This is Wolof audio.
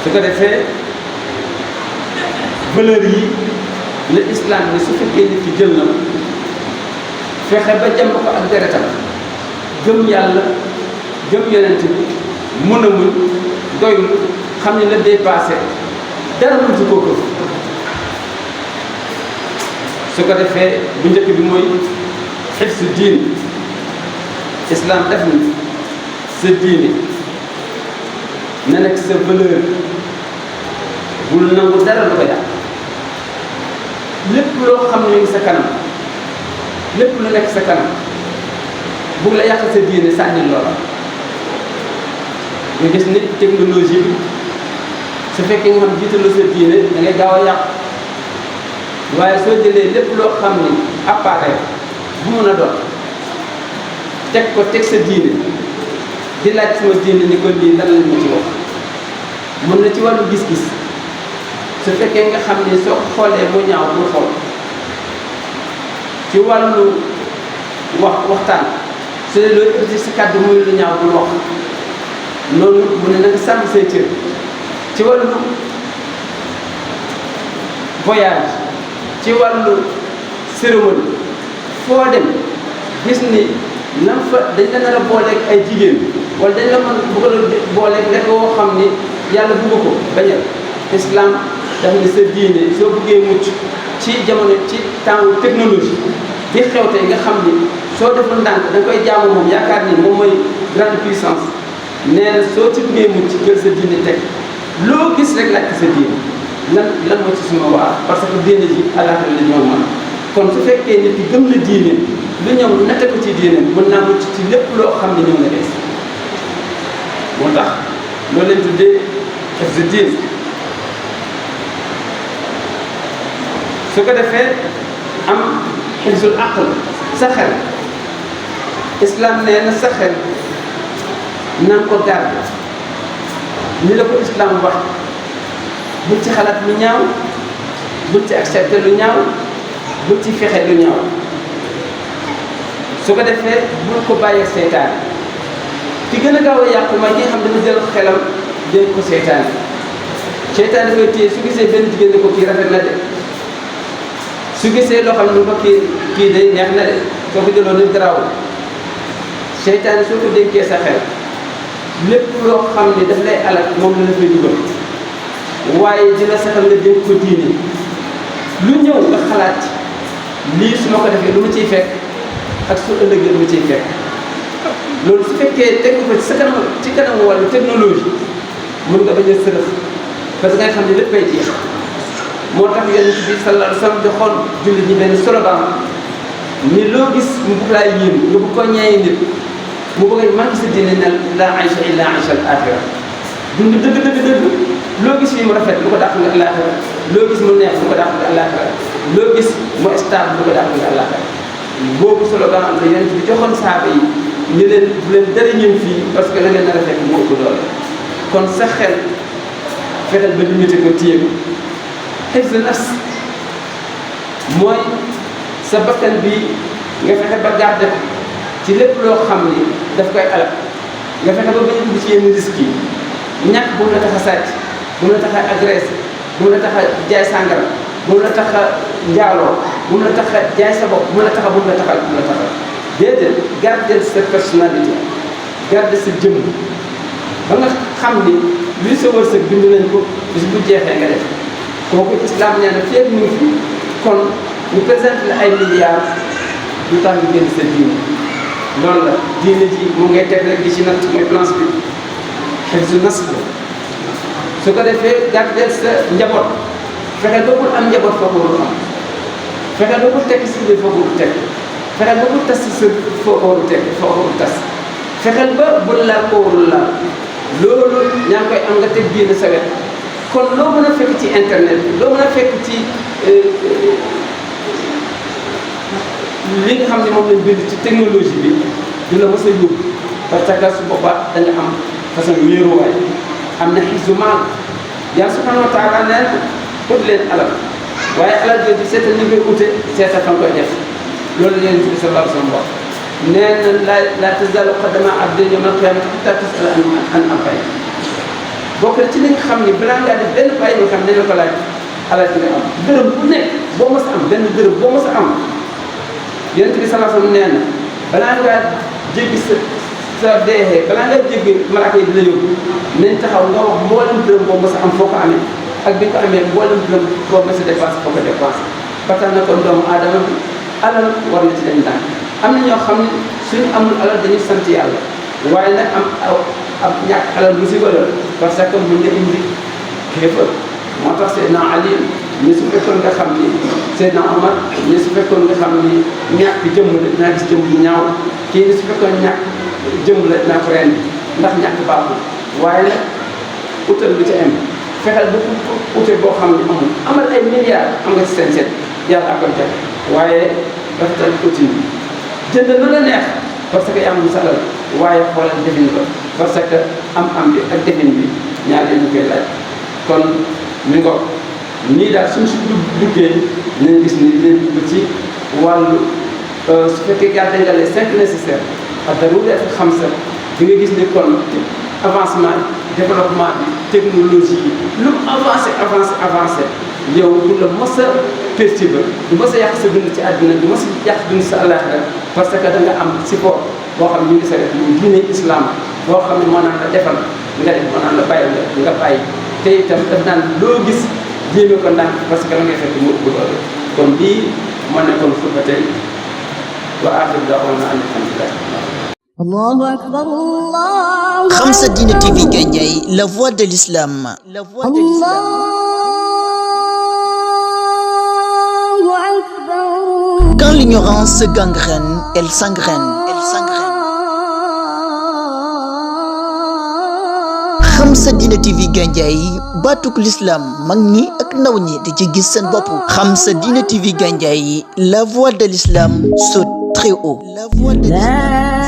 su ko defee valeur yi la islam ni su fekkee nit ki jël na fexe ba jàmb ko ak deretam gëm yàlla gëm yonent bi mun a muñ doylu xam ne la dépassé dara mun si koo këf su ko defee bu njëkk bi mooy xifsu diin islam def ni sa diine na nekk sa valeur bul nangu dara lu ko yàq lépp loo xam ne ngi sa kanam lépp lu nekk sa kanam bugg la yàq sa diine sànni loola nga gis nit technologie bi su fekkee nga xam jiitalu sa diine da ngay gaaw a yàq waaye soo jëlee lépp loo xam ni appareil bu mun a doon teg ko teg sa diine di laaj sama diine ni ko lii lan lañ ma ci wax mun na ci wàllu gis-gis su fekkee nga xam ni soo xoolee mu ñaaw bul xool ci wàllu waxtaan su dee loolu ëpp si kàddu muy lu ñaaw bul wax noonu mu ne na nga sàmm say cër ci wàllu voyage ci wàllu cérémonie foo dem gis ni nam fa dañ la nar a booleeg ay jigéen wala dañ la mën bëgg a booleeg lekk woo xam ni yàlla bugg ko bañal islam daf ne sa diine soo bëggee mucc ci jamono ci temps technologie bi xew tey nga xam ni soo deful ndànk da nga koy jaamu moom yaakaar ni moom mooy grande puissance nee na soo ci bëggee mucc jël sa diine teg loo gis rek laaj sa diine lan moo ci suma waar parce que diine ji àllaaxira la ñëw man kon su fekkee nit ki gëm na diine lu ñëw natte ko ci diine mën naa mucc ci lépp loo xam ne ñëw na bees moo tax loolu lañ tuddee hifzu diin su ko defee am hifzul aql sa xel islam nee na sa xel na nga ko garde ni la ko islam wax bul ci xalaat lu ñaaw bul ci accepté lu ñaaw bul ci fexe lu ñaaw su ko defee bul ko bàyyee seytaane ki gën a gaaw a yàqu mooy ki nga xam dafa jël xelam dénk ko seytaane seytaane dafay téye su gisee benn jigéen ne ko kii rafet na de su gisee loo xam ne ko kii day neex na de soo ko jëloon ni garaawul seytaane soo ko dénkee sa xel lépp loo xam ne daf lay alal moom la dafay dugal waaye dina saxal nga dénk ko diine lu ñëw nga xalaat lii su ma ko defee lu ma ciy fekk ak su ëllëgee lu ma ciy fekk loolu su fekkee teg ko ci kanam wàllu technologie mën nga bañ a sërëf parce que nga xam ne lépp ay jeex moo tax yonent bi sallallahu alayhi wa sallam joxoon jullit ñi benn slogan ni loo gis mu bëgg laa yéem nga bëgg ko ñaayi nit mu bëgg a manqué sa diine ne la aïcha illa aïcha al axira dund dëgg loo gis fii mu rafet lu ko dàq nga àllaaxira loo gis mu neex lu ko dàq nga àllaaxira loo gis mu stable lu ko dàq nga àllaaxira boobu slogan am na yonent bi joxoon saaba yi ñu leen bu leen dara ñëw fii parce que la ngeen nar a fekk moo ëpp doole kon sa xel fexeel ba limité ko téye ko hifz nafs mooy sa bakkan bi nga fexe ba garde ko ci lépp loo xam ni daf koy alal nga fexe ba bañ a dugg ci yenn risques yi ñàkk bu mu la tax a sàcc bu mu la tax a agressé bu mu la tax a jaay sàngara bu mu la tax a njaaloo bu mu la tax a jaay sa bopp bu mu la tax a bu mu la tax a bu mu la tax a déedéet garder sa personnalité garder sa jëmm ba nga xam ni luy sa wërsëg bind nañ ko bis bu jeexee nga def kooku islam nee na feeg mu ngi fi kon ñu présenté la ay milliards du tax nga génn sa diine loolu la diine ji mu ngay teg rek di ci natt mooy planche bi hifzu nasl su ko defee gardeel sa njaboot fexeel ba bul am njaboot foo ko warul am fexeel ba bul tekki si biir foo ko warul tekki fexeel ba bul tas si sa foo ko warul tekki foo ko warul tas fexeel ba bul laal koo warul laal loolu ñaa ngi koy am nga teg diine sa wet kon loo mën a fekk ci internet bi loo mën a fekk ci li nga xam ne moom lañ bind ci technologie bi du la mës a yóbbu parce que su boobaa da nga am façon wéeruwaay am na hifzu maal yàlla subhanahu wa taala nee na ut leen alal waaye alal jooju seetal ni koy ute seetal fa nga koy def loolu la Yonent bi sallallahu alayhi wa sallam wax nee na laa tazaalu qadama abdin yawmal qiyaamati hattaa tus'ala an anfaa'ihi bokk na ci li nga xam ni balaa ngaa def benn bàyyi nga xam ne la ko laaj alal ci nga am dërëm bu nekk boo mës a am benn dërëm boo mës a am yonent bi sallallahu alayhi wasallam nee na balaa ngaa jéggi sa deexee balaa ngaa jéggi malaaka yi dina yóbbu nañ taxaw nga wax mboolem dërëm boo mës a am foo ko amee ak bi nga ko amee mboolem dërëm boo mës a dépensé foo ko dépensé ba tax na kon doomu aadama bi alal war na ci dem ndànk am na ñoo xam ne suñu amul alal dañuy sant yàlla waaye nag am ñàkk alal musiba la parce que mën nga indi kéefër moo tax Seydina Ali ni su fekkoon nga xam ni Seydina Omar ni su fekkoon nga xam ni ñàkk jëmm la dinaa gis jëmm bu ñaaw kii ni su fekkoon ñàkk jëmm la dinaa ko rendi ndax ñàkk baaxul waaye nag utal lu ca am fexeel bu ute boo xam ne amul amal ay milliards am nga ci seen seet yàlla ak jox waaye rafetal uti bi jënd na la neex parce que yaa ngi sa alal waaye xoolal defin ko parce que am bi ak defin bi ñaar ñu koy laaj kon mi ngo nii daal suñ si duggee dinañ gis ni dinañ dugg ci wàllu su fekkee gardé nga les 5 nécessaires ak darurat xamsa di nga gis ni kon avancement développement bi technologie yi lu avancé yow du la mos a perturber du mos a yàq sa dund ci àdduna du mos a yàq dund sa àllaaxira parce que da nga am support boo xam ne ñu ngi sa def muy diine islam boo xam ne moo naan la defal nga def moo naan la bàyyi nga bàyyi te itam daf naan loo gis jéeme ko ndànk parce que la ngay fekk mu ëpp loolu kon lii moo nekkoon xutba tey wa aaxiru da'waana an alhamdulillah. Allahu akbar Allah. Khamsadine TV Gandiaye, la voix de l'islam. La voix de l'islam. Quand l'ignorance se gangrène, elle s'engraine. Khamsadine TV Gandiaye, batuk l'islam mag ñi ak ndaw ñi di ci gis seen bopp. Khamsadine TV Gandiaye, la voix de l'islam saute très haut. La voix de l'islam.